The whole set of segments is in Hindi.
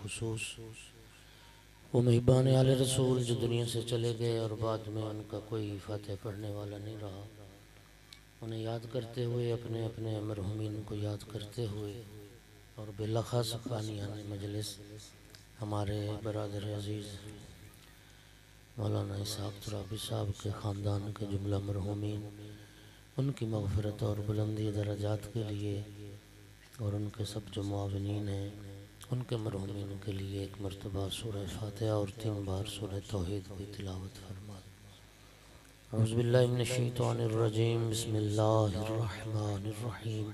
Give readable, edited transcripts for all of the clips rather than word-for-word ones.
बिलखुसूस वो मेहमान आले रसूल जो दुनिया से चले गए और बाद में उनका कोई फातह पढ़ने वाला नहीं रहा, उन्हें याद करते हुए अपने अपने मरहुमीन को याद करते हुए और बिलखास पानियानी मजलिस हमारे बरदर अजीज़ मौलाना इसहाक़ तुराबी साहब के ख़ानदान के जुमला मरहुमीन, उनकी मग़फ़िरत और बुलंदी दरजात के लिए और उनके सब जो मुआविनीन हैं उनके मरहुमीन के लिए एक मरतबा सूरह फातिहा और 3 बार सूरह तौहीद की तिलावत फरमा। औज़ु बिल्लाहि मिनश शैतानिर रजीम, बिस्मिल्लाहिर रहमानिर रहीम,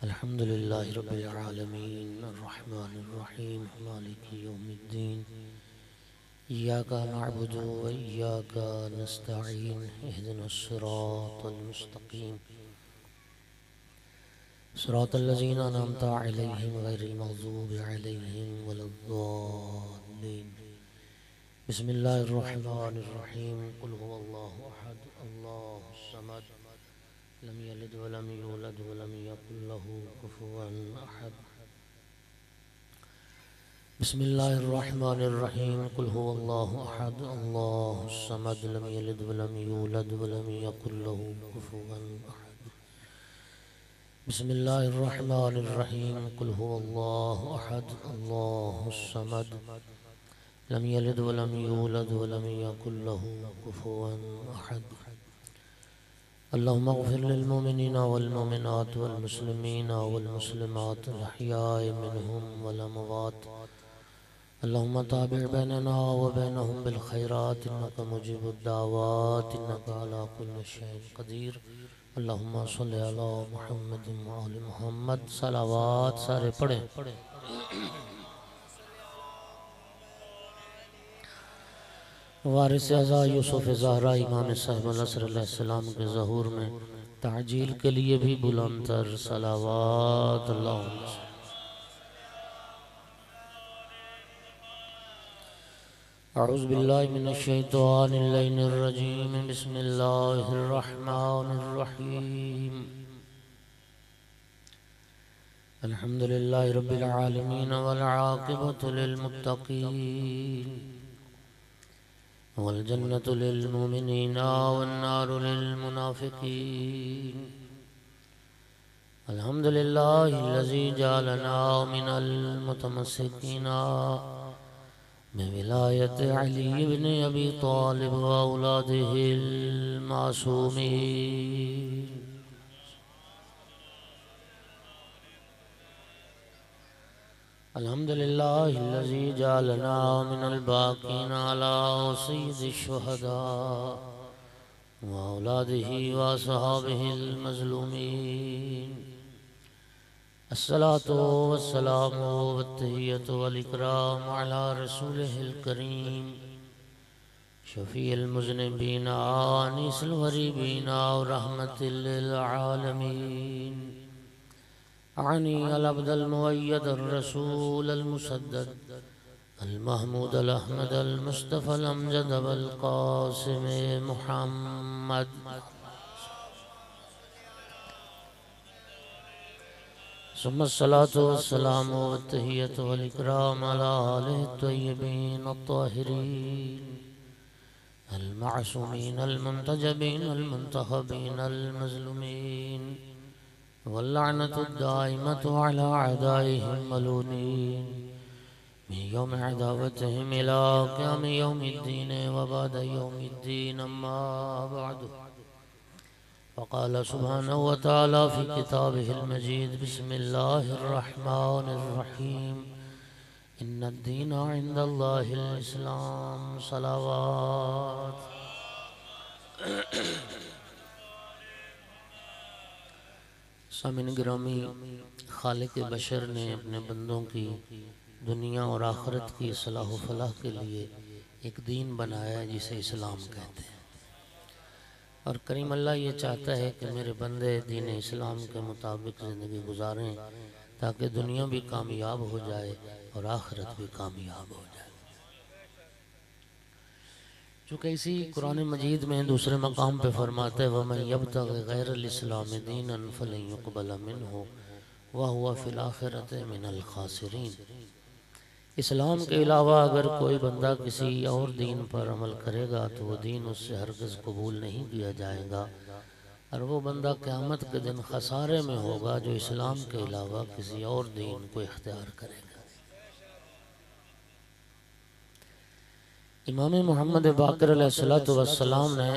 अल्हम्दुलिल्लाहि रब्बिल आलमीन, अर्रहमानिर रहीम, मालिकि यौमिद्दीन, इय्याका नअबुदु व इय्याका नस्तईन, इहदिनस सिरातल मुस्तक़ीम, सिरातल लज़ीना अनअमता अलैहिम गैरिल मग़ज़ूबि अलैहिम वलद्दाल्लीन। बिस्मिल्लाहिर रहमानिर रहीम, कुल हुवल्लाहु अहद, अल्लाहुस समद, लम यलिद व लम यूलद व लम यकुल लहू कुफुवन अहद। बिस्मिल्लाहिर रहमानिर रहीम, कुल हुवल्लाहु अहद, अल्लाहुस समद, लम यलिद व लम यूलद व लम यकुल लहू कुफुवन अहद। बिस्मिल्लाहिर रहमानिर रहीम, कुल हुवल्लाहु अहद, अल्लाहुस समद, लम यलिद व लम यूलद व लम यकुल लहू कुफुवन अहद। अल्लाहुम्मा इग़फ़िर लिल मुमिनीना वल मुमिनात वल मुस्लिमीना वल मुस्लिमात अल अहयाइ मिनहुम वल अमवात। अल्लाहुम्मा ताबिअ बैनना व बैनहुम बिल खैरात इन्नका मुजीबुद दावात इन्नका अला कुल्लि शैइन क़दीर। अल्लाहुम्मा सल्लि अला मुहम्मदिन व आलि मुहम्मद। सलावत सारे पढ़ें। वारिस अज़ा यूसुफ़ ज़हरा इमाम साहिब अलैहि सलाम के ज़हूर में ताजील के लिए भी बुलंदतर सलावत। अल्लाहुम्मा अऊज़ु बिल्लाहि मिनश शैतानिर रजीम, बिस्मिल्लाहिर रहमानिर रहीम, अल्हम्दुलिल्लाहि रब्बिल आलमीन वल आक़िबतु लिल मुत्तक़ीन वल जन्नतु लिल मुमिनीना वन नारु लिल मुनाफ़िक़ीन। अल्हम्दुलिल्लाहिल्लज़ी जअलना मिनल मुतमस्सिकीना बिविलायति अली इब्न अबी तालिब व औलादिहिल मासूमीन। अल्हम्दुलिल्लाहिल्लज़ी जअलना मिनल बाक़ीना अला सय्यिदिश शुहदा व औलादिही व अस्हाबिहिल मज़लूमीन। अस्सलातु वस्सलामु वत्तहिय्यतु वल इकराम अला रसूलिहिल करीम शफ़ीइल मुज़निबीन आनिसिल गरीबीन व रहमतिल लिल आलमीन। आनी अल अब्दल मुअय्यद अर रसूल अल मुसद्दद अल महमूद अल अहमद अल मुस्तफ़ा अल अमजद अबुल क़ासिम मुहम्मद। सुम्मा अस्सलातु वस्सलामु वत्तहिय्यतु वल इकराम अला आलिहि त्वय्यबीन अत्ताहिरीन अल मासूमीन अल मुंतजबीन अल मुंतखबीन अल मज़लूमीन वल्लअनतु दाइमतु अला अअदाइहिम मलूनीन मिन यौमि अदावतिहिम इला क़ियामि यौमिद्दीन व बअद यौमिद्दीन। अम्मा बअद। फ़क़ाल सुब्हानहु व तआला फ़ी किताबिहिल मजीद, बिस्मिल्लाहिर रहमानिर रहीम, इन्नद-दीना इंदल्लाहिल इस्लाम। सलावत। सामिन गिरामी, खालिक बशर ने अपने बंदों की दुनिया और आखिरत की सलाह व फलाह के लिए एक दीन बनाया जिसे इस्लाम कहते हैं। और करीम अल्लाह ये चाहता है कि मेरे बंदे दीन इस्लाम के मुताबिक ज़िंदगी गुजारें ताकि दुनिया भी कामयाब हो जाए और आखिरत भी कामयाब हो जाए। चूँकि इसी कुरान मजीद में दूसरे मकाम पे फरमाते हैं वमन यब्तग़ि गैरल इस्लाम दीनन फलन युक़बल मिन्हु व हुवा फ़िल आख़िरति मिनल ख़ासिरीन। इस्लाम के अलावा अगर कोई बंदा किसी और दीन पर अमल करेगा तो वो दीन उससे हरगिज़ कबूल नहीं किया जाएगा, और वो बंदा क़यामत के दिन खसारे में होगा जो इस्लाम के अलावा किसी और दीन को इख्तियार करेगा। इमाम मोहम्मद बाक़िर अलैहिस्सलातु वस्सलाम ने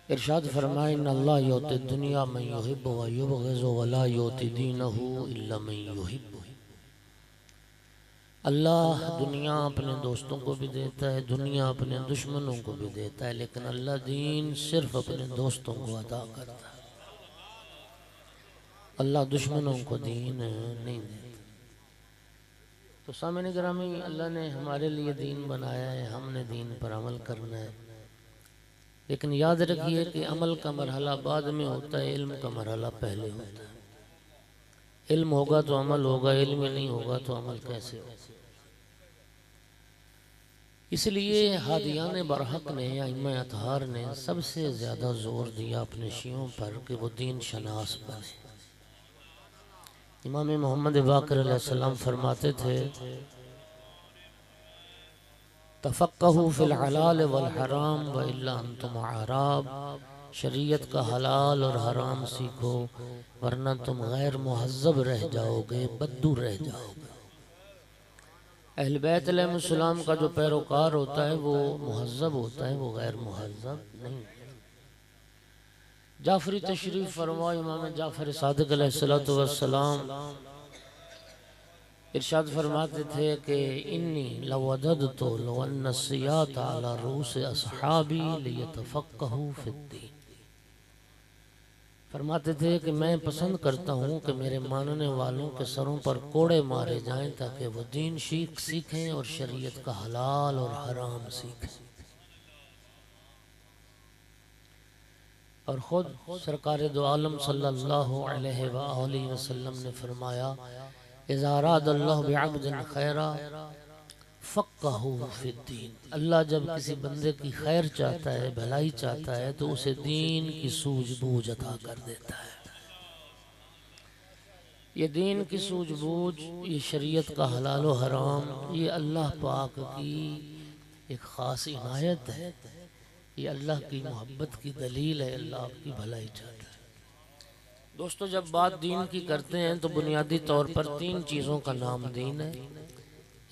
इरशाद फरमाया, इन्नल्लाह युति दुनिया मन युहिब्बु व युबग़िज़ु व ला युति दीनहु इल्ला मन युहिब्बु। अल्लाह दुनिया अपने दोस्तों को भी देता है, दुनिया अपने दुश्मनों को भी देता है, लेकिन अल्लाह दीन सिर्फ अपने दोस्तों को अता करता है। अल्लाह दुश्मनों को दीन नहीं देता। तो सामने गिरामी, अल्लाह ने हमारे लिए दीन बनाया है, हमने दीन पर अमल करना है। लेकिन याद रखिए कि अमल का मरहला बाद में होता है, इल्म का मरहला पहले होता है। इल्म होगा तो अमल होगा, इल्म नहीं होगा तो अमल कैसे होगा। इसलिए हादियान बरहक ने या इमाम अतहार ने सबसे ज़्यादा जोर दिया अपने शियों पर कि वो दीन शनास बने। इमाम मोहम्मद बाक़िर अलैहिस्सलाम फरमाते थे, तफ़क्कहू फ़िल हलाल वल हराम व इल्ला अंतुम अराब। शरीयत का हलाल और हराम सीखो, वरना तुम गैर मुहज़्ज़ब रह जाओगे, बद्दू रह जाओगे। अहले बैत अलैहिस्सलाम का जो पैरोकार होता है वो मुहज़्ज़ब होता है, वो गैर मुहज़्ज़ब नहीं। जाफरी तशरीफ फरमा, इमाम जाफर सादिक अलैहिस्सलातु वस्सलाम इरशाद फरमाते थे कि इन्नी लवददतु लौ अन्न सियात अला रूस अस्हाबी लियतफ़क्कहू फ़िद्दीन। फरमाते थे कि मैं पसंद करता हूँ कि मेरे मानने वालों के सरों पर कोड़े मारे जाएं ताकि वो दीन सीखें और शरीयत का हलाल और हराम सीखें। और ख़ुद सरकार दो आलम सल्लल्लाहु अलैहि वसल्लम ने फरमाया, इज़ा अरादल्लाहु बिअब्दिन खैरा फ़क्कहू फ़िद्दीन। अल्लाह जब किसी बंदे की खैर चाहता है, भलाई चाहता है, तो उसे दीन की सूझबूझ अता कर देता है। ये दीन की सूझबूझ, ये शरीयत का हलाल व हराम, ये अल्लाह पाक की एक ख़ास इनायत है। ये अल्लाह की मोहब्बत की दलील है, अल्लाह आपकी भलाई चाहता है। दोस्तों, जब बात दीन की करते हैं तो बुनियादी तौर पर तीन चीज़ों का नाम दीन है।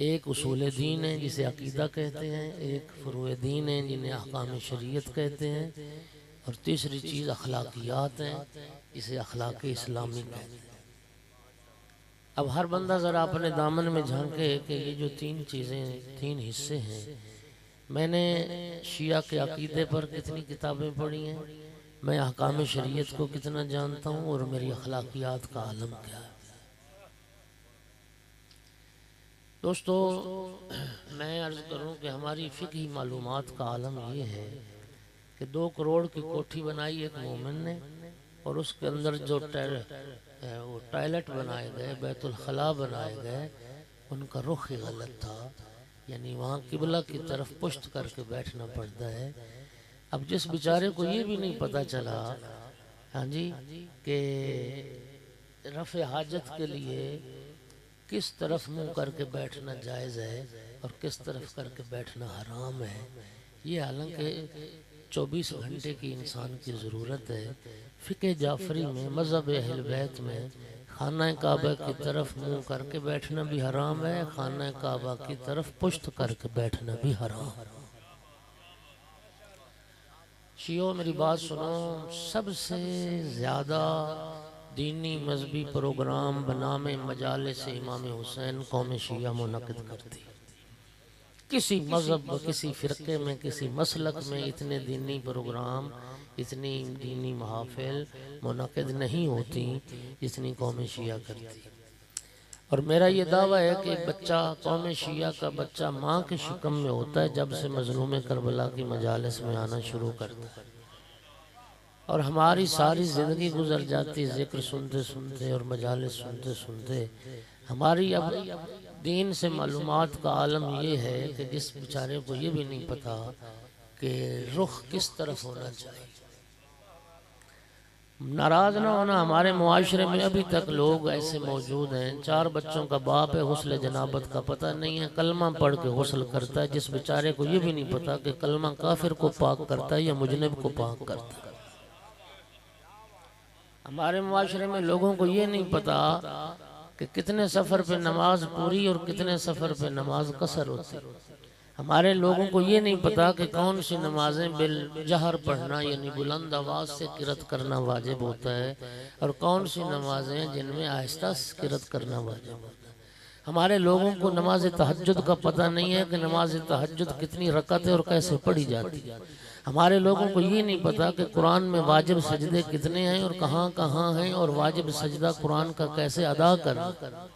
एक उसूल दीन है जिसे अकीदा कहते हैं, एक फ़ुरूए दीन है जिन्हें अहकाम शरीयत कहते हैं, और तीसरी चीज़ अखलाकियात हैं जिसे अखलाक इस्लामी कहते हैं। अब हर बंदा ज़रा अपने दामन में झांके कि ये जो तीन चीज़ें, तीन हिस्से हैं, मैंने शिया के अकीदे पर कितनी किताबें पढ़ी हैं, मैं अहकाम शरीयत को कितना जानता हूँ, और मेरी अखलाकियात का आलम क्या है। दोस्तों, मैं अर्ज़ करूँ कि हमारी फ़िक़ही मालूमात का आलम ये है कि 2 करोड़ की कोठी बनाई एक मोमिन ने, और उसके अंदर जो वो टॉयलेट बनाए गए, बैतुल खला बनाए गए, उनका रुख ही गलत था। यानी वहाँ किबला की तरफ पुश्त करके बैठना पड़ता है। अब जिस बेचारे को ये भी नहीं पता चला, हाँ जी, कि रफ़े हाजत के लिए किस तरफ मुंह करके बैठना जायज़ है और किस तरफ करके बैठना हराम है, ये हालांकि 24 घंटे की इंसान की ज़रूरत है। फ़िक़े जाफरी में, मज़हब अहले बैत में, खाना काबा की तरफ मुंह करके बैठना भी हराम है, खाना काबा की तरफ पुश्त करके बैठना भी हराम है। शियो, मेरी बात सुनो, सबसे ज़्यादा दीनी मजहबी प्रोग्राम बनामे मजालिस इमाम हुसैन कौम शिया मुनक़िद करती। किसी मज़हब, किसी फ़िरक़े में, किसी मसलक में इतने दीनी प्रोग्राम, इतनी दीनी महफ़िल मुनक़िद नहीं होती जितनी कौम शिया करती। और मेरा ये दावा है कि बच्चा, कौम शिया का बच्चा माँ के शिकम में होता है जब से मज़लूम करबला की मजालिस में आना शुरू करता है, और हमारी सारी ज़िंदगी गुजर जाती ज़िक्र सुनते सुनते और मजालिस सुनते सुनते। हमारी अब दीन से मालूमात का आलम ये है कि जिस बेचारे को ये भी नहीं पता कि रुख किस तरफ होना चाहिए। नाराज ना होना, हमारे मुआशरे में अभी तक लोग ऐसे मौजूद हैं, 4 बच्चों का बाप है, गुस्ल जनाबत का पता नहीं है, कलमा पढ़ के गुस्ल करता है, जिस बेचारे को ये भी नहीं पता कि कलमा काफिर को पाक करता है या मुजनब को पाक करता है। हमारे मुआशरे में लोगों को ये नहीं पता कि कितने सफ़र पे नमाज पूरी और कितने सफ़र पे नमाज कसर होती है। हमारे लोगों को ये नहीं पता कि कौन सी नमाजें बिल जहर पढ़ना यानी बुलंद आवाज़ से किरत करना वाजिब होता है और कौन सी नमाजें जिनमें आहिस्ता किरत करना वाजिब होता है। हमारे लोगों को नमाज तहज्जुद का पता नहीं है कि नमाज तहज्जुद कितनी रकत है और कैसे पढ़ी जाती है। हमारे लोगों को ये नहीं पता कि कुरान में वाजिब सजदे कितने हैं और कहाँ कहाँ हैं और वाजिब सजदा कुरान का कैसे अदा करना।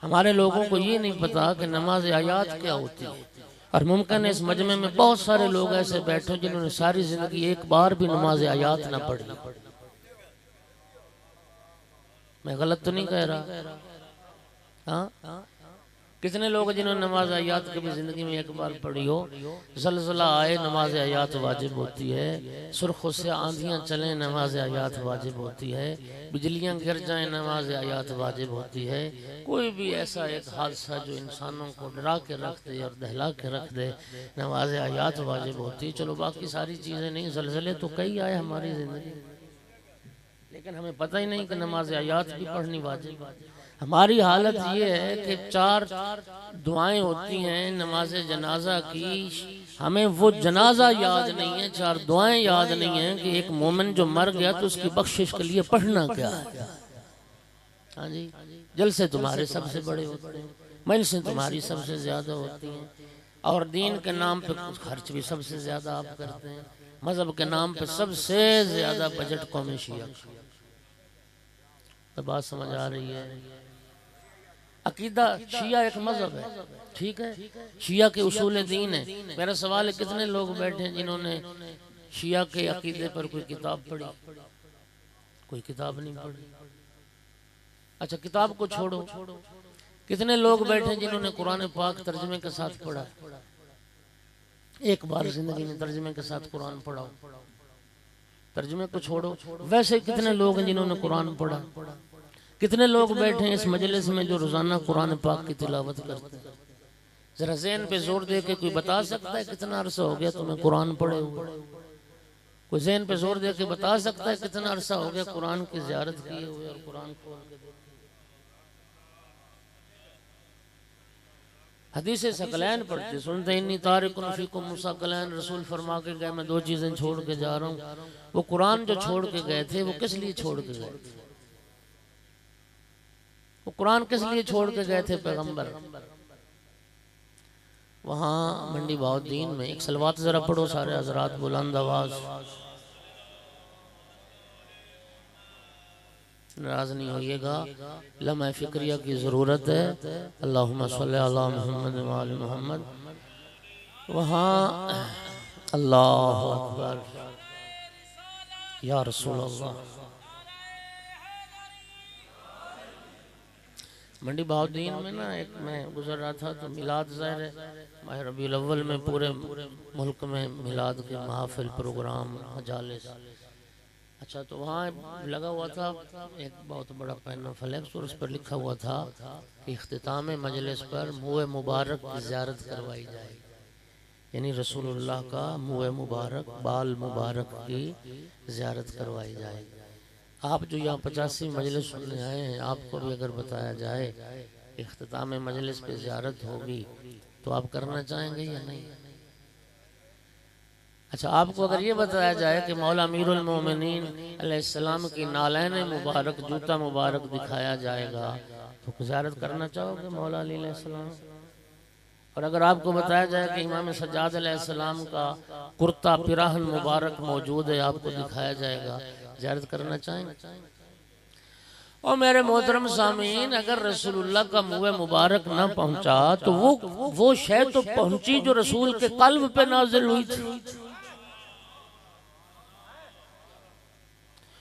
हमारे लोगों को ये नहीं पता कि नमाज आयात क्या होती है। और मुमकिन है इस मजमे में बहुत सारे लोग ऐसे बैठे जिन्होंने सारी जिंदगी एक बार भी नमाज आयात ना पढ़ी। मैं गलत तो नहीं कह रहा? हाँ, कितने लोग जिन्होंने नमाज आयात कभी जिंदगी में एक बार पढ़ी हो? जलजला आए नमाज आयात वाजिब होती है, सुर्खों से आंधियां चलें नमाज आयात वाजिब होती है, बिजलियां गिर जाएं नमाज आयात वाजिब होती है। कोई भी ऐसा एक हादसा जो इंसानों को डरा के रख दे और दहला के रख दे, नमाज आयात वाजिब होती है। चलो बाकी सारी चीज़ें नहीं, जलजले तो कई आए हमारी ज़िंदगी, लेकिन हमें पता ही नहीं कि नमाज आयात भी पढ़नी वाजिब। हमारी हालत ये है कि 4 दुआएं होती हैं नमाज जनाजा की, हमें वो जनाजा याद नहीं है, 4 दुआएं याद नहीं है कि एक मोमिन जो मर गया तो उसकी बख्शिश के लिए पढ़ना क्या है। हाँ जी, जलसे तुम्हारे सबसे बड़े होते हैं, मजलिसें तुम्हारी सबसे ज्यादा होती हैं और दीन के नाम पे खर्च भी सबसे ज्यादा आप करते हैं, मजहब के नाम पे सबसे ज्यादा बजट कौमी शिया। तो बात समझ आ रही है? अकीदा शिया एक मजहब है, ठीक है, शिया के उसूल दीन है। मेरा सवाल है कितने लोग बैठे हैं जिन्होंने शिया के अकीदे पर कोई किताब पढ़ी? कोई किताब नहीं पढ़ी। अच्छा किताब को छोड़ो, कितने लोग बैठे हैं जिन्होंने कुरान पाक तर्जमे के साथ पढ़ा? एक बार जिंदगी में तर्जमे के साथ कुरान पढ़ा। तर्जमे को छोड़ो, वैसे कितने लोग हैं जिन्होंने कुरान पढ़ा? कितने लोग बैठे हैं इस मजलिस में जो रोजाना कुरान पाक की तिलावत करते हैं? जरा ज़हन पे जोर दे के कोई बता सकता है कितना अरसा हो गया तुम्हें कुरान पढ़े हुए? कोई ज़हन पे जोर दे के बता सकता है कितना अरसा हो गया कुरान की ज़ियारत किए हुए और कुरान खोल के? हदीस सकलैन पढ़ते सुनते इन्नी तारिकुन फीकुम मुसकलैन, रसूल फरमा के गए मैं 2 चीज़ें छोड़ के जा रहा हूँ। वो कुरान जो छोड़ के गए थे वो किस लिए छोड़ के गए थे? वो कुरान किस लिए छोड़ के गए थे पैगंबर? वहाँ मंडी बहाउद्दीन में एक सलवात जरा पढ़ो सारे हजरात बुलंद आवाज, नाराज नहीं होइएगा, लम्हा फिक्रिया की जरूरत है। अल्लाहुम्मा सल्ली अला मुहम्मद व आले मुहम्मद। वहाँ अल्लाहु अकबर या रसूल अल्लाह। मंडी बहाउद्दीन में ना एक मैं गुजर रहा था तो मिलाद ज़ाहिर है माह रबीउल अव्वल में पूरे मुल्क में मिलाद के महफिल प्रोग्राम मजालिस। अच्छा तो वहाँ लगा हुआ था एक बहुत बड़ा पैना फ्लैक्स और उस पर लिखा हुआ था कि इख्तिताम मजलिस पर मुँह मुबारक की ज़ियारत करवाई जाएगी, यानी रसूलुल्लाह का मुँह मुबारक बाल मुबारक की ज़ियारत करवाई जाएगी। आप जो यहाँ 85 मजलिस सुनने आए हैं, आपको भी अगर बताया जाए इख्तिताम मजलिस पे ज़ियारत होगी तो आप करना चाहेंगे या नहीं? अच्छा आपको अगर ये बताया जाए कि मौला अमीरुल मोमिनीन अलैहिस्सलाम की नालैन मुबारक जूता मुबारक दिखाया जाएगा तो ज़ियारत करना चाहोगे मौला अली अलैहिस्सलाम? और अगर आपको बताया जाए कि इमाम सज्जाद अलैहिस्सलाम का कुर्ता पिराहन मुबारक मौजूद है, आपको दिखाया जाएगा, ज़ियारत करना चाहेंगे? और मेरे मोहतरम सामीन, अगर रसूलुल्लाह का मुँह मुबारक ना पहुंचा तो वो शय तो पहुंची जो रसूल के कल्ब पे नाजिल हुई थी।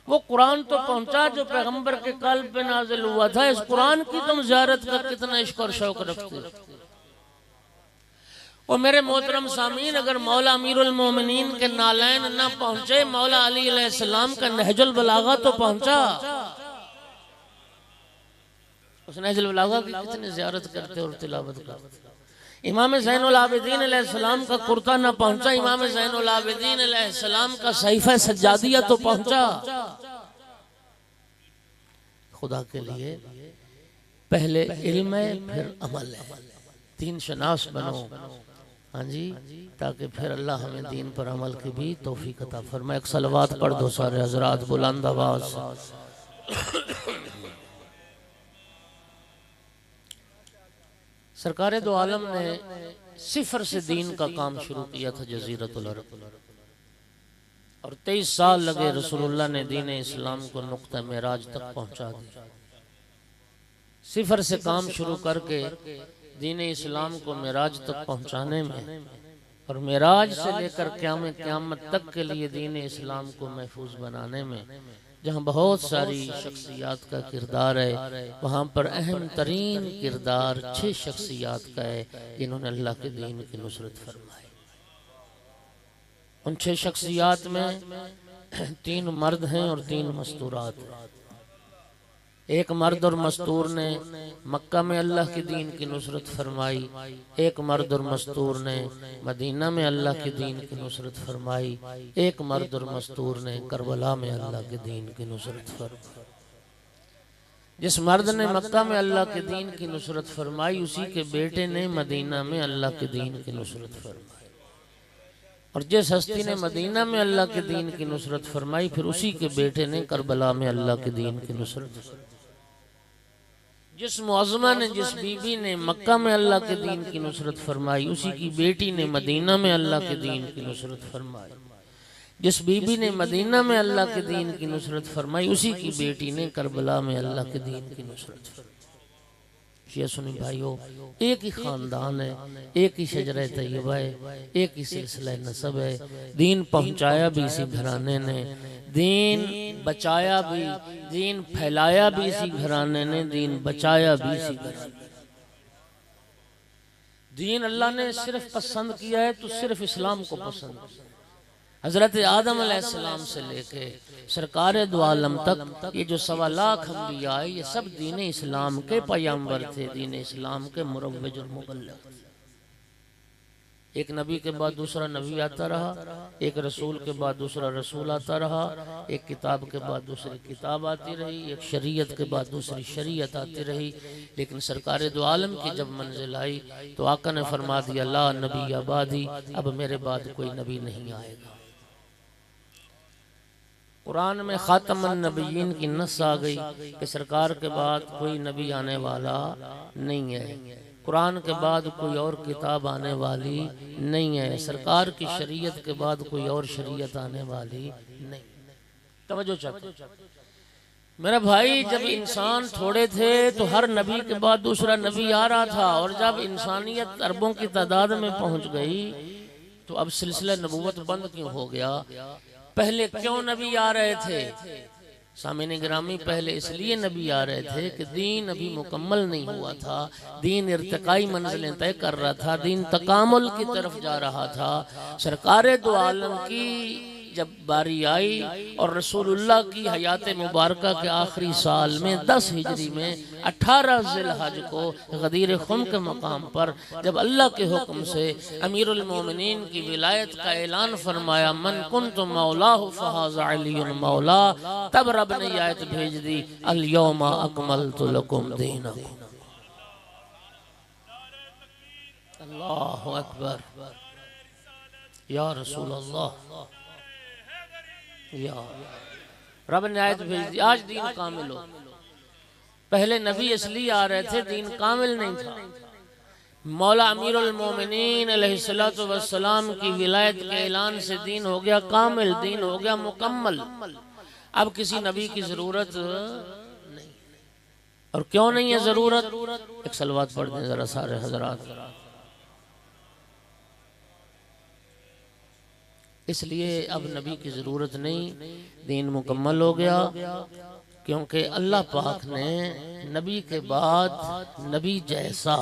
वो कुरान तो पहुंचा जो पैगंबर के कल्ब पे नाजिल हुआ था। इस कुरान की तुम ज़ियारत का कितना इश्क और शौक रखते हो? और मेरे मोहतरम सामीन, अगर मौला अमीरुल मोमिनीन के नालैन न पहुंचे, मौला अली अलैहिस्सलाम का नहजुल बलागा तो पहुंचा। उस नहजुल बलागा की कितनी ज़ियारत करते और तिलावत करते। इमाम ज़ैनुल आबिदीन अलैहिस्सलाम का कुर्ता न पहुंचा, इमाम ज़ैनुल आबिदीन अलैहिस्सलाम का सहीफा सज्जादिया तो पहुंचा। खुदा के लिए पहले इल्म है, फिर अमल है, तीन शनास बनो। हाँ जी, ताकि फिर अल्लाह हमें दीन पर अमल की भी तौफीक अता फरमाए। एक सलवात पढ़ दो सारे हजरात बुलंद आवाज। सरकार दो आलम ने सिफर से दीन का काम शुरू किया था जजीरतुल अरब, और 23 साल लगे रसूलुल्लाह ने दीन इस्लाम को नुक्ता मेराज तक पहुंचा दिया। सिफर से काम शुरू करके दीन इस्लाम को मेराज तक पहुंचाने में, और मेराज से लेकर क़यामत तक के लिए दीन इस्लाम को महफूज बनाने में, जहाँ बहुत सारी शख्सियात का किरदार है, वहाँ पर अहम तरीन किरदार 6 शख्सियात का है जिन्होंने अल्लाह के दीन की नुसरत फरमाई। उन 6 शख्सियात में 3 मर्द हैं और 3 मस्तूरात हैं। एक मर्द और मस्तूर ने मक्का में अल्लाह के दीन की नुसरत फरमाई, एक मर्द और मस्तूर ने मदीना में अल्लाह के दीन की नुसरत फरमाई, एक मर्द और मस्तूर ने करबला में अल्लाह के दीन की नुसरत फरमाई। जिस मर्द ने मक्का में अल्लाह के दीन की नुसरत फरमाई, उसी के बेटे ने मदीना में अल्लाह के दीन की नुसरत फरमाई, और जिस हस्ती ने मदीना में अल्लाह के दीन की नुसरत फरमाई, फिर उसी के बेटे ने करबला में अल्लाह के दीन की नुसरत फरमाई। जिस मुअज़्ज़मा ने, जिस बीबी ने मक्का में अल्लाह के दीन की नुसरत फरमाई, उसी की बेटी ने मदीना में अल्लाह के दीन की नुसरत फरमाई। जिस बीबी ने मदीना में अल्लाह के दीन की नुसरत फरमाई, उसी की बेटी ने करबला में अल्लाह के दीन की नुसरत फरमाई। ये सुनी भाइयों, एक ही खानदान है, एक ही शजरा तैयबा है, एक ही सिलसिला नसब है। दीन पहुंचाया भी इसी घराने ने, दीन बचाया भी, दीन फैलाया भी इसी घराने ने, दीन बचाया भी इसी घराने। दीन अल्लाह ने सिर्फ पसंद किया है तो सिर्फ इस्लाम को पसंद किया। हजरत आदम अलैहिस्सलाम से लेके सरकार दो आलम तक ये जो 1.25 लाख अंबिया है, ये सब दीन इस्लाम के पैगंबर थे, दीन इस्लाम के मुरव्विज और मुबल्लिग। एक नबी के बाद दूसरा नबी आता रहा, एक रसूल के बाद दूसरा रसूल आता रहा, एक किताब के बाद दूसरी किताब आती रही, एक शरीयत के बाद दूसरी शरीयत आती रही। लेकिन सरकार दो आलम की जब मंजिल आई तो आका ने फरमा दिया, ला नबी आबादी, अब मेरे बाद कोई नबी नहीं आएगा। कुरान में खातमुन नबीयीन की नस आ गई कि सरकार के बाद कोई नबी आने वाला नहीं है, कुरान के बाद कोई और किताब आने वाली नहीं है, सरकार की शरीयत के बाद कोई और शरीयत आने वाली नहीं। तवज्जो चाहते मेरा भाई, जब इंसान थोड़े थे तो हर नबी के बाद दूसरा नबी आ रहा था, और जब इंसानियत अरबों की तादाद में पहुंच गई तो अब सिलसिला नबूवत बंद क्यों हो गया? पहले क्यों नबी आ रहे थे? सामीन गिरामी, पहले इसलिए नबी आ रहे थे कि दीन अभी मुकम्मल नहीं हुआ था, दीन इर्तिकाई मंजिलें तय कर रहा था, दीन तकामुल की तरफ जा रहा था। सरकार दो आलम की जब बारी आई और रसूलुल्लाह की हयात मुबारका के आखिरी साल में 10 हिजरी में 18 ज़िलहज को गदीर खुम के मकाम पर जब अल्लाह के हुक्म से अमीरुल मोमिनीन की विलायत का ऐलान फरमाया, मन कुन्तु मौलाहु फहाज़ा अलीयुन मौला, तब रब ने आयत भेज दी, अल यौमा अकमलतु लकुम दीनकुम। अल्लाहु अकबर, या रसूल अल्लाह, या रब ने आयत भेज दी, आज दीन कामिल हो। पहले नबी इसलिए आ रहे थे, दीन कामिल नहीं था। मौला अमीरुल मोमिनीन अलैहिस्सलातु वस्सलाम की विलायत के ऐलान से दीन हो गया कामिल, दीन हो गया मुकम्मल। अब किसी नबी की जरूरत नहीं। और क्यों नहीं है जरूरत? एक सलवात पढ़ दें जरा सारे हजरात। इसलिए अब नबी की ज़रूरत नहीं, दीन मुकम्मल हो गया, क्योंकि अल्लाह पाक ने नबी के बाद नबी जैसा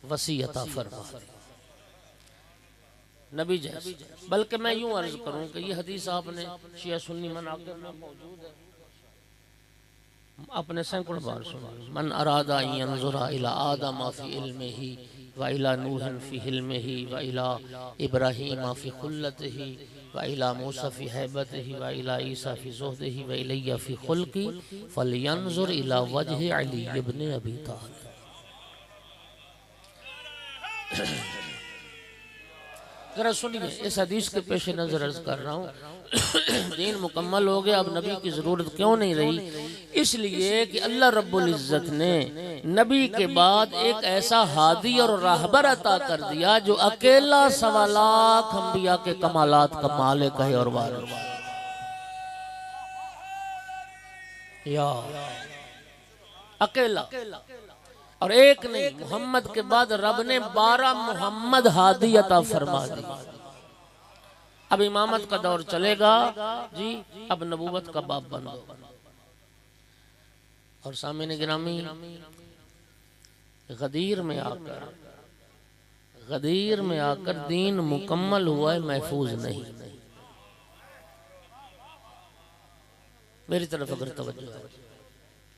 वसी अता फरमा दी। नबी जैसे। बल्कि मैं यूं अर्ज करूं कि ये हदीस आपने शिया सुन्नी मनाक़िब में मौजूद है, अपने सैकड़ों बार सुनी। मन अरादा यंजुरा इला आदम फी इल्मिही व इला नूह फी हिल्मिही व इला इब्राहीम फी खुल्लतिही व इला मूसा फी हैबतिही व इला ईसा फी ज़ुहदिही व इलैया फी खुल्की फलयंजुर इला वजहि अली इब्न अबी तालिब। जरा सुनिए, इस हदीस के पेश नजर अर्ज कर रहा हूँ। दीन मुकम्मल हो गया, अब नबी की जरूरत क्यों नहीं रही? इसलिए कि अल्लाह रब्बुल इज्जत ने नबी के बाद एक ऐसा हादी और राहबर अता कर दिया जो अकेला 1.25 लाख अंबिया के कमालात का मालिक है और वारिस। या अकेला, और एक नहीं, मोहम्मद के बाद रब ने 12 मोहम्मद हादी अता फरमा दी। अब इमामत का दौर चलेगा जी, अब नबूवत का बाब बंद होगा। और सामने गिरामी, गदीर में आकर दीन मुकम्मल हुआ है, महफूज नहीं। मेरी तरफ अगर तवज्जो है,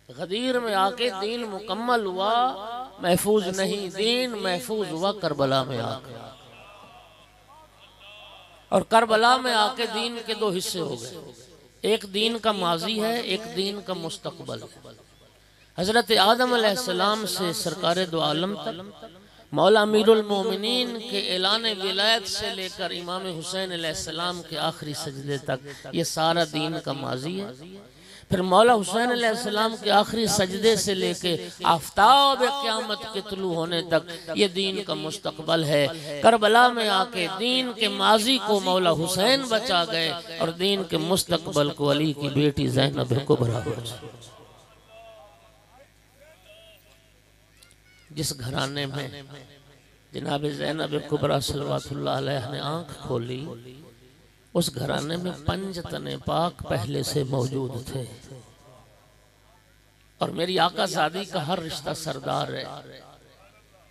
गदीर में आके दीन मुकम्मल हुआ, महफूज नहीं। दीन महफूज हुआ करबला में आकर, और करबला में आके दीन के 2 हिस्से हो गए। एक दीन का माजी है, एक दीन का मुस्तकबल है। हजरत आदम अलैहिस्सलाम से सरकार दो आलम तक, मौला अमीरुल मोमिनीन के ऐलान विलायत से लेकर इमाम हुसैन अलैहिस्सलाम के आखिरी सजदे तक, ये सारा दीन का माजी है। फिर मौला हुसैन अलैहिस्सलाम के आखिरी सजदे से लेके आफ्ताब क़यामत के तुलू होने तक ये दीन का मुस्तकबल है। करबला में आके दीन के माजी को मौला हुसैन बचा गए और दीन के मुस्तकबल को अली की बेटी ज़ैनब कुबरा बचा। जिस घराने में जनाब ज़ैनब कुबरा सल्लल्लाहु अलैहा ने आंख खोली, उस घराने में 5 तने पाक पहले से मौजूद थे। और मेरी आका सादी का हर रिश्ता सरदार है।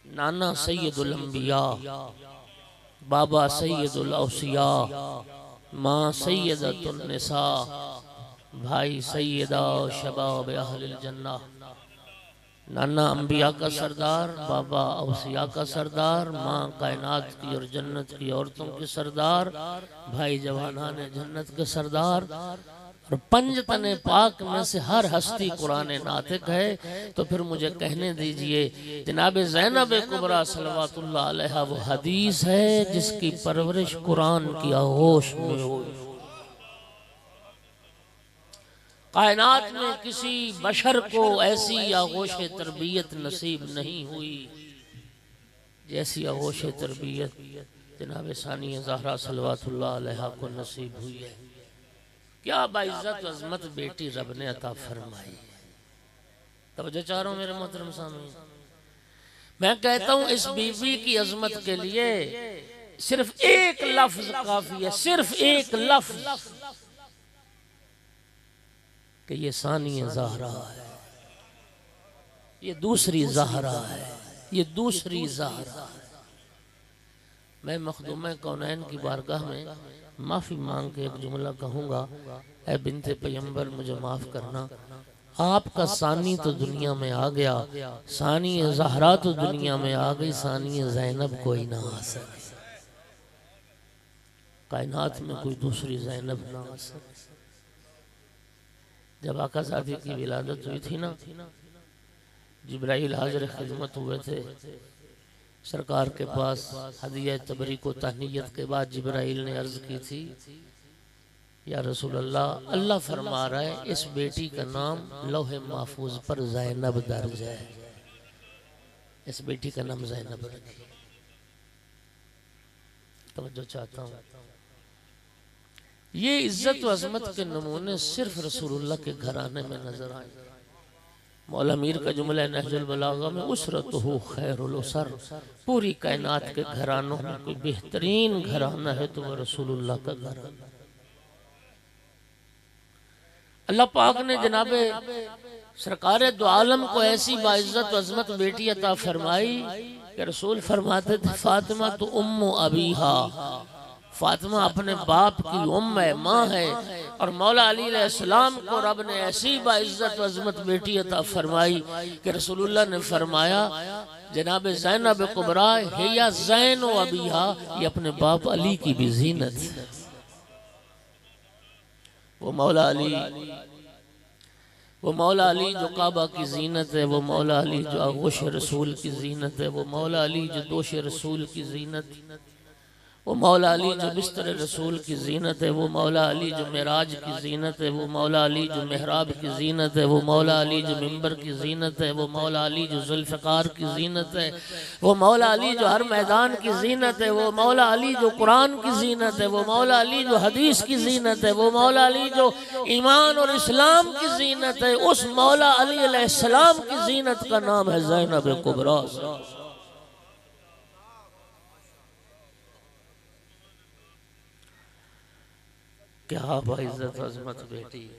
नाना सैयदुल अंबिया, बाबा सैयदुल औसिया, माँ सैयदतुन निसा, भाई सैयदा शबाब अहलिल जन्नह। नाना अंबिया का सरदार, बाबा औसिया का सरदार, माँ कायनात की और जन्नत की औरतों के सरदार, भाई जवानान जन्नत के सरदार। और 5 तने पाक में से हर हस्ती कुरान नातिक है। तो फिर मुझे कहने दीजिए, जनाब ज़ैनब कुबरा सल्लल्लाहु अलैहा वो हदीस है जिसकी परवरिश कुरान की आगोश में हुई। कायनात में किसी बशर को ऐसी आगोश तरबियत नसीब नहीं हुई जैसी आगोश तरबियत जनाब सानिया ज़हरा सल्लल्लाहु अलैहा को नसीब हुई है। क्या बाइज़्ज़त अज़मत बेटी रब ने अता फरमाई। तवज्जो चाह रहा हूं मेरे मोहतरम सामने। मैं कहता हूं इस बीवी की अज़मत के लिए सिर्फ एक लफ्ज काफी है, सिर्फ एक लफ्ज, कि ये सानिया ज़हरा है, ये दूसरी ज़हरा है, ये दूसरी ज़हरा है। मैं मखदूम कौनैन की बारगाह में माफ़ी मांग के एक जुमला कहूँगा, ऐ बिन्ते पैगंबर मुझे माफ़ करना, आपका सानी तो दुनिया में आ गया, सानिया ज़हरा तो दुनिया में आ गई, सानिया ज़ैनब कोई ना आ सके। कायनात में कोई दूसरी ज़ैनब ना आ सके। जब आका सादी की विलादत हुई थी ना, जिब्राइल हाज़िर खिदमत हुए थे सरकार के पास। हदिया तबरी को तहनीयत के बाद जिब्राइल ने अर्ज की थी, या रसूल अल्लाह, अल्लाह फरमा रहा है इस बेटी का नाम लौहे महफूज पर ज़ैनब दर्ज है, इस बेटी का नाम ज़ैनब रखिए। तवज्जो चाहता हूँ, ये इज्जत व अज़मत के नमूने सिर्फ रसूलुल्लाह के घराने में नजर आए। मौला मीर का जुमला नहजुल बलागा में उसरतुहु खैरुल उसर, पूरी कायनात के घरानों में कोई बेहतरीन घराना है तो वह रसूलुल्लाह का घराना। अल्लाह पाक ने जनाबे सरकार दो आलम को ऐसी बाइज्जत व अज़मत बेटी अता फरमाई कि रसूल फरमाते थे फातिमा तो उम्मु अबीहा, फातिमा अपने बाप की उम्म है, माँ है, और मौला अली अलैहिस्सलाम को रब ने ऐसी बाइज्जत अजमत बेटी अता फरमाई कि रसूलुल्लाह ने फरमाया जनाब ज़ैनब कुबरा हिया ज़ैन व अबीहा, ये अपने बाप अली की भी जीनत। वो मौला अली जो काबा की जीनत है, वो मौला अली जो आगोश रसूल की जीनत है, वो मौला अली जो दोश रसूल की जीनत, वो मौला अली जो बिस्तर रसूल की जीनत है, वो मौला अली जो मेराज की जीनत है, वो मौला अली जो मेहराब की जीनत है, वो मौला अली जो मिंबर की जीनत है, वो मौला अली जो जुल्फ़िकार की जीनत है, वो मौला अली जो हर मैदान की जीनत है, वो मौला अली जो कुरान की जीनत है, वो मौला अली जो हदीस की जीनत है, वो मौला अली जो ईमान और इस्लाम की जीनत है। उस मौला अली अलैहिस्सलाम की जीनत का नाम है ज़ैनब कुबरा। क्या बाइज्जत अजमत बेटी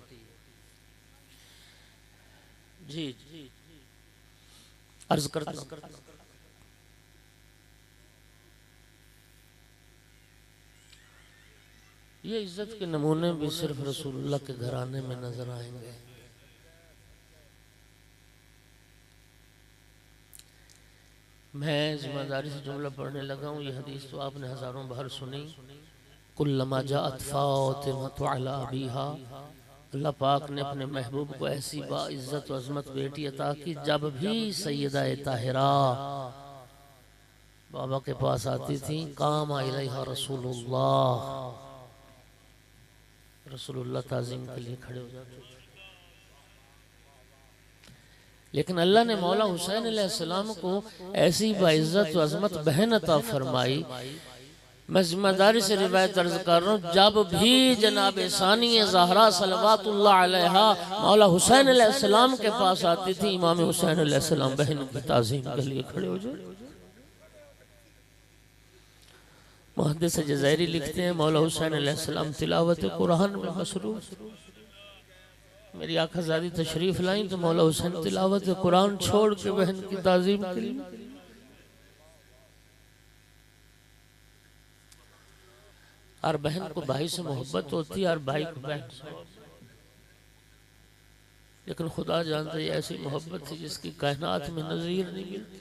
जी। अर्ज करता हूं, ये इज्जत के नमूने भी सिर्फ रसूलुल्लाह के घराने में नजर आएंगे। मैं जिम्मेदारी से जुमला पढ़ने लगा हूँ। ये हदीस तो आपने हजारों बार सुनी। कुल्लमा जाअत फातिमा अला अबीहा, अल्लाह पाक ने अपने महबूब को ऐसी बाइज्जत व अज़मत बेटी अता की, जब भी सैयदा ताहिरा बाबा के पास आती थी, काम इलैहा रसूलुल्लाह ताज़ीम के लिए खड़े हो जाते थे। लेकिन अल्लाह ने मौला हुसैन अलैहिस्सलाम को ऐसी बाइज्जत व अज़मत बहन अता फरमाई। मैं जिम्मेदारी से रिवायत अर्ज कर रहा हूँ, जब भी जनाब सानी ज़हरा सलवातुल्लाह अलैहा मौला हुसैन अलैहिस्सलाम के पास आती थी, इमाम हुसैन अलैहिस्सलाम बहन की ताज़ीम के लिए खड़े हो जाए। मुहद्दिस जज़ैरी लिखते हैं, मौला हुसैन अलैहिस्सलाम तिलावत कुरान में मसरूफ। मेरी आकाज़ादी तशरीफ लाई तो मौला हुसैन तिलावत कुरान छोड़ के बहन की ताज़ीम के लिए। और बहन को भाई से मोहब्बत होती है और भाई को बहन से, लेकिन खुदा जानता है ऐसी मोहब्बत थी जिसकी कायनात में नज़ीर नहीं मिलती।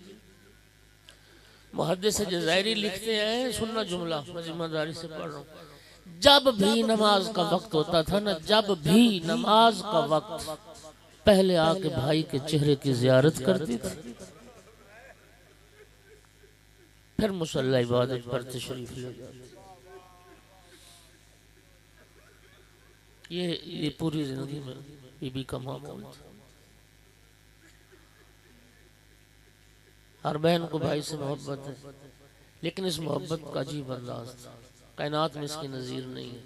मुहद्दिस जज़ैरी लिखते हैं, सुनना जुमला, मैं जिम्मेदारी से पढ़ रहा हूँ, जब भी नमाज का वक्त होता था ना, जब भी नमाज का वक्त, पहले आके भाई के चेहरे की जियारत करती थी, फिर मुसल्ला इबादत पर तशरीफ ले जाती। ये पूरी जिंदगी में बीबी का मामूल था। हर बहन को भाई से मोहब्बत है, लेकिन इस मोहब्बत का अजीब अंदाज था, कायनात में इसकी नज़ीर नहीं है।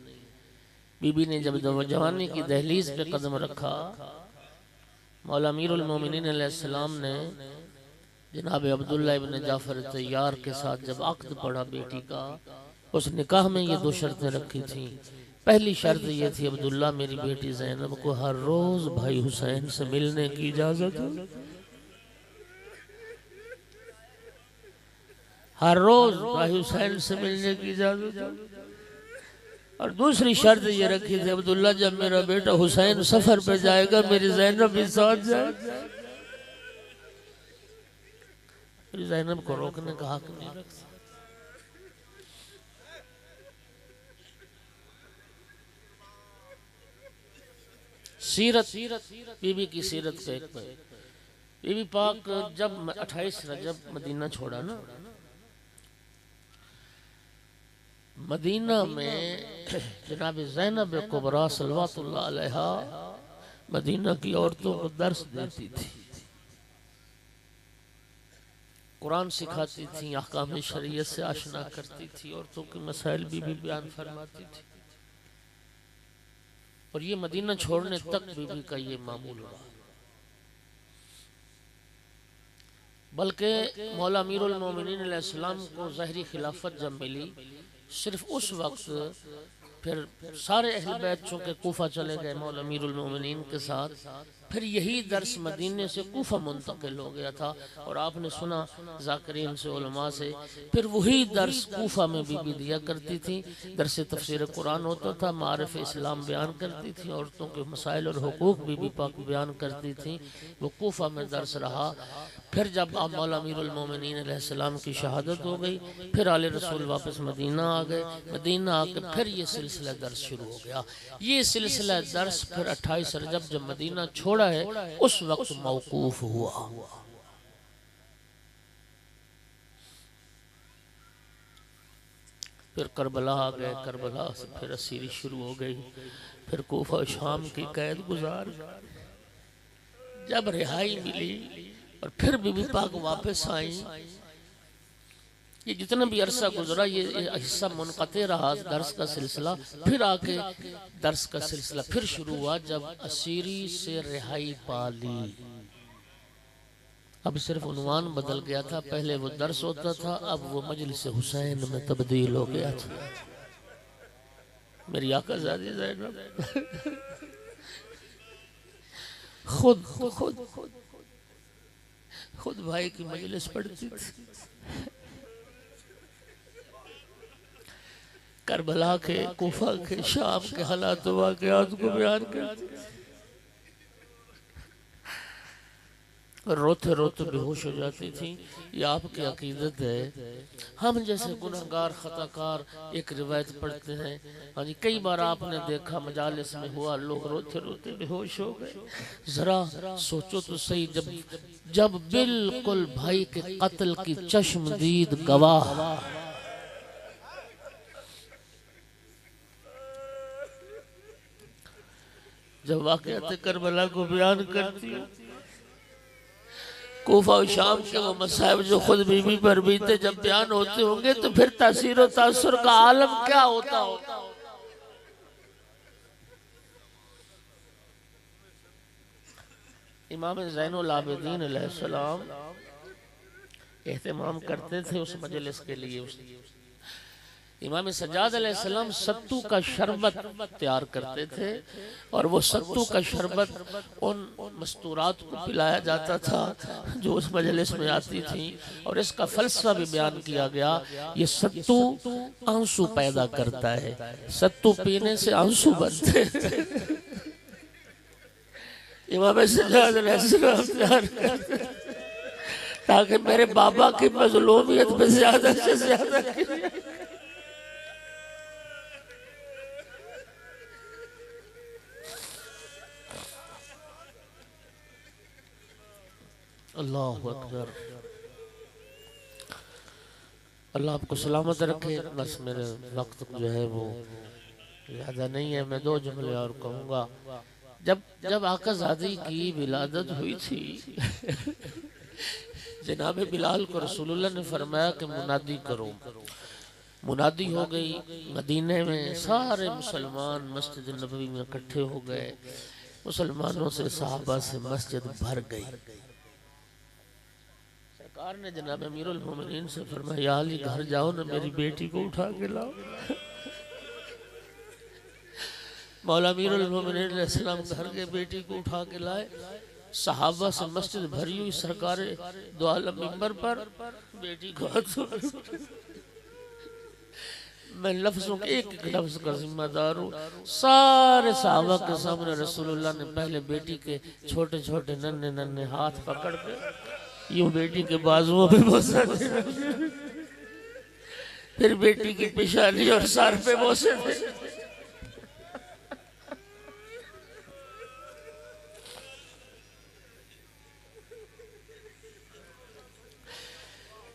बीबी ने जब जवानी की दहलीज पे कदम रखा, मौला अमीरुल मोमिनीन अलैहिस्सलाम ने जनाब अब्दुल्ला इब्न जाफर तैयार के साथ जब अक्द पढ़ा बेटी का, उस निकाह में ये दो शर्तें रखी थी। पहली शर्त ये थी, अब्दुल्ला मेरी बेटी ज़ैनब को हर रोज भाई हुसैन से मिलने की इजाजत है, हर रोज भाई हुसैन से मिलने की इजाजत है। और दूसरी शर्त ये रखी थी, अब्दुल्ला जब मेरा बेटा हुसैन सफर पे जाएगा मेरी ज़ैनब भी साथ जाए। ज़ैनब को रोकने का हक नहीं रखता। सीरत, बीबी की सीरत का एक पे, बीबी पाक जब 28 रजब मदीना छोड़ा ना, मदीना में जनाब ज़ैनब कुबरा सल्लल्लाहु अलैहा मदीना की औरतों को दर्स देती थी, कुरान सिखाती थी, अहकाम शरीयत से आशना करती थी, औरतों के मसाइल भी बयान फरमाती थी। और ये मदीना छोड़ने तक बीबी का ये मामूल रहा। बल्कि मौला अमीरुल मोमिनीन अलैहिस्सलाम को ज़हरी खिलाफत जब मिली, सिर्फ उस वक्त फिर सारे अहल बैत चूँकि कूफा चले गए मौला अमीरुल मोमिनीन के साथ, फिर यही दर्स मदीने से कूफा मुंतकिल हो गया था और आपने सुना ज़ाकिरीन से, उलमा से। फिर वही दर्स कूफा में बीबी दिया करती थी। दर्स तफसीर कुरान होता था, मारिफ इस्लाम बयान करती थी, औरतों के मसाइल और हुकूक बीबी पाक बयान करती थी। वो कूफा में दर्स रहा। फिर जब आप मौला अमीरुल मोमिनीन अलैहिस्सलाम की शहादत हो गई, फिर आले रसूल वापस मदीना आ गए। मदीना आके फिर ये सिलसिला दर्स शुरू हो गया। ये सिलसिला दर्स फिर 28 रजब जब मदीना छोड़ा है उस वक्त मौकूफ हुआ। फिर करबला आ गए, करबला से फिर असीरी शुरू हो गई। फिर कोफा शाम की कैद गुजार, जब रिहाई मिली और फिर बीबी पाक वापस आई। ये जितना भी अरसा गुजरा ये हिस्सा मुनक़ते रहा दर्स का सिलसिला। फिर आके दर्स का सिलसिला फिर शुरू हुआ जब असीरी से रिहाई पाली। अब सिर्फ उन्वान बदल गया था, पहले वो दर्स होता था, अब वो मजलिस हुसैन में तब्दील हो गया था। मेरी आकाज़ादी ज़ैनब खुद खुद खुद भाई की मजलिस पढ़ती थी। करबला के, कोफा के, शाम के हालात वाक़यात को बयान करती, रोते रोते बेहोश हो जाती थी। ये आपकी अकीदत है। हम जैसे गुनहगार खताकार एक रिवायत पढ़ते हैं, हाँ जी, कई बार आपने देखा मजालिस में हुआ लोग रोते रोते बेहोश हो गए। जरा सोचो तो सही, जब बिल्कुल भाई के कत्ल की चश्मदीद गवाह जब वाक़यात करबला को बयान करती है, कोफा और शाम के वो मसाइब जो खुद बीबी पर बीते जब बयान होते होंगे तो फिर तासीर और तासुर का आलम क्या होता होगा। इमाम ज़ैनुल आबिदीन अलैहिस्सलाम एहतमाम करते थे उस मजलिस के लिए। इमाम सज्जाद अलैहिस्सलाम सत्तू का शरबत तैयार करते थे और वो सत्तू का शरबत उन मस्तूरात को पिलाया जाता था जो उस मजलिस में आती थी। और इसका फलसफा भी बयान किया गया। ये सत्तू आंसू पैदा करता है, सत्तू पीने से आंसू बनते हैं। इमाम सज्जाद अलैहिस्सलाम तैयार करते ताकि मेरे बाबा की मजलूमियत में ज्यादा से ज्यादा अल्लाह अकबर। अल्लाह आपको सलामत रखे। बस मेरे वक्त जो है वो ज़्यादा नहीं है, मैं 2 जुमले और कहूँगा। जब आकाज़ादी की विलादत हुई थी जनाब बिलाल को रसूलुल्लाह ने फरमाया कि मुनादी करो। मुनादी हो गई। मदीने में सारे मुसलमान मस्जिद नबवी में इकट्ठे हो गए। मुसलमानों से, सहाबा से मस्जिद भर गई। सरकार ने जनाब अमीरुल मोमिनीन से फरमाया, या अली घर जाओ ना, मेरी बेटी को उठा के लाओ। मौला अमीरुल मोमिनीन अलैहिस्सलाम घर के बेटी को उठा के लाए। सहाबा से मस्जिद भरी हुई। सरकार दो आलम मिंबर पर बेटी को मैं लफ्जों के एक एक लफ्ज का जिम्मेदार हूँ। सारे सहाबा के सामने रसूलुल्लाह ने पहले बेटी के छोटे छोटे नन्हे नन्हे हाथ पकड़ के यूं बेटी के बाजुओं पे बोसा थे, फिर बेटी की पेशानी और सर पे बोसे थे।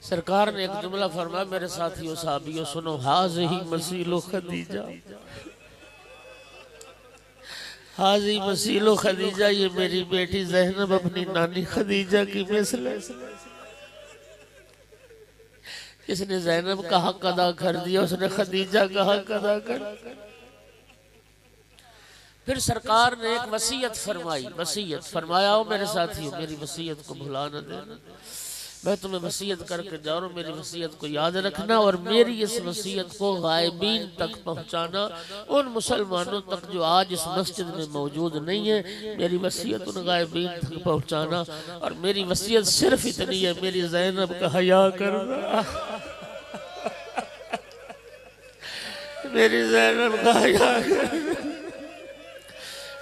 सरकार ने एक जुमला फरमाया, मेरे साथियों साहबियों सुनो, हाज़िही मसीलो खदीजा, हाज़ी मसीलो खदीजा, ये मेरी बेटी ज़ैनब अपनी नानी खदीजा की मिसल है। जिसने ज़ैनब का हक अदा कर दिया उसने खदीजा का हक अदा कर। फिर सरकार ने एक वसीयत फरमाई, वसीयत फरमाया, मेरे साथियों मेरी वसीयत को भुला न देना। मैं तुम्हें वसीयत करके जा रहा हूँ, मेरी वसीयत को याद रखना और मेरी इस वसीयत को गायबीन तक पहुँचाना, उन मुसलमानों तक जो आज इस मस्जिद में मौजूद नहीं है। मेरी वसीयत उन गायबीन तक पहुँचाना। और मेरी वसीयत सिर्फ इतनी है, मेरी ज़ैनब का हया करना, मेरी ज़ैनब का हया करना,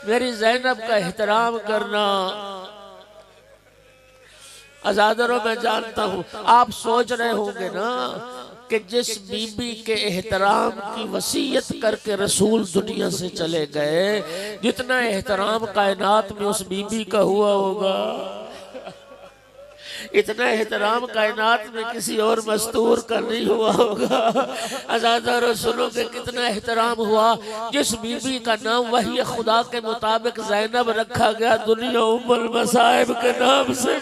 मेरी ज़ैनब का एहतराम करना। अज़ादरों, मैं जानता हूँ आप सोच रहे होंगे ना कि जिस बीबी के एहतराम की वसीयत करके रसूल दुनिया से चले गए, जितना एहतराम कायनात में उस बीबी का हुआ होगा, इतना एहतराम कायनात में किसी और मस्तूर का नहीं हुआ होगा। अज़ादरों, सुनो कि कितना एहतराम हुआ। जिस बीबी का नाम वही खुदा के मुताबिक ज़ैनब रखा गया, दुनिया उम्मुल मसाइब के नाम से।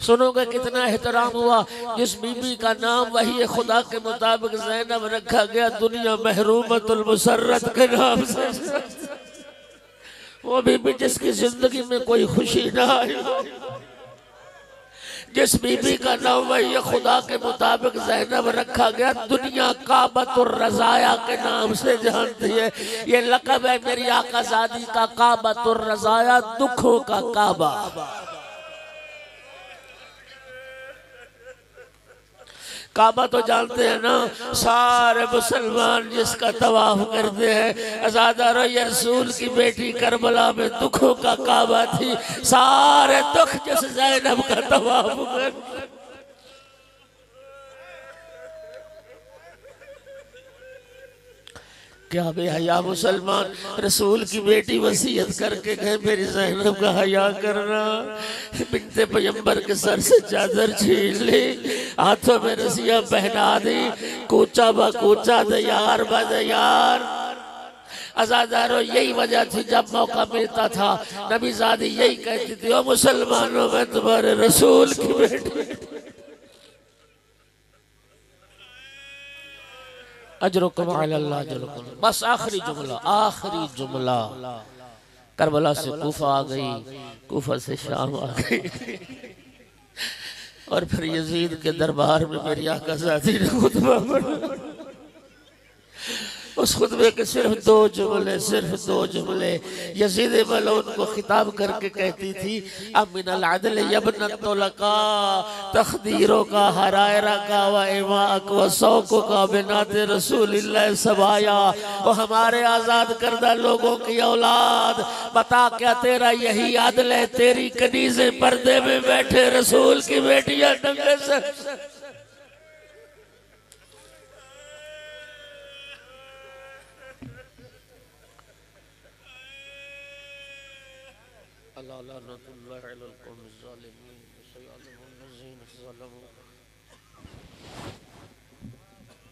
सुनोगे कितना एहतराम हुआ। जिस बीबी का नाम वही खुदा के मुताबिक ज़ैनब रखा गया, दुनिया महरूमतुल मुसर्रत के नाम से। वो बीबी जिसकी जिंदगी में कोई खुशी ना आई, जिस बीबी का नाम वही खुदा के मुताबिक ज़ैनब रखा गया, दुनिया काबतुर रज़ाया के नाम से जानती है। ये लक़ब है मेरी आकाज़ादी का, काबतुर रज़ाया, दुखों का काबा। काबा तो जानते हैं ना, सारे मुसलमान जिसका तवाफ करते हैं। अज़ादारों, ये रसूल की बेटी करबला में दुखों का काबा थी, सारे दुख जिस ज़ैनब का तवाफ करते। क्या बेहया मुसलमान रसूल की बेटी वसीयत करके गए, मेरी ज़ैनब का हया करना। बिन्ते पैगंबर के सर से चादर छीन ली, हाथों में रस्सियां पहना दी, कूचा ब कूचा, दयार ब दयार। अज़ादारों, यही वजह थी जब मौका मिलता था नबी ज़ादी यही कहती थी, ओ मुसलमानों, मैं तुम्हारे रसूल की बेटी। अजरुकुम अल्लाह अजरुकुम। बस आखिरी जुमला, आखिरी जुमला। करबला से कूफा आ गई, कूफा से शाम आ गई, और फिर यजीद के दरबार में मेरी आकाज़ादी ने खुतबा पढ़ा। उस खुतबे के सिर्फ दो जुमले। यजीद मलऊन को खिताब करके कहती थी, अब मिनल अदल यबनत तुलका, तखदीरों का हरायरा का व इमाक व सौको का बिनाते रसूलिल्लाह सबाया। वो हमारे आज़ाद करदा लोगों की औलाद, बता क्या तेरा यही अदल है? तेरी कनीज़े पर्दे में बैठे रसूल की बेटियां नंगे से।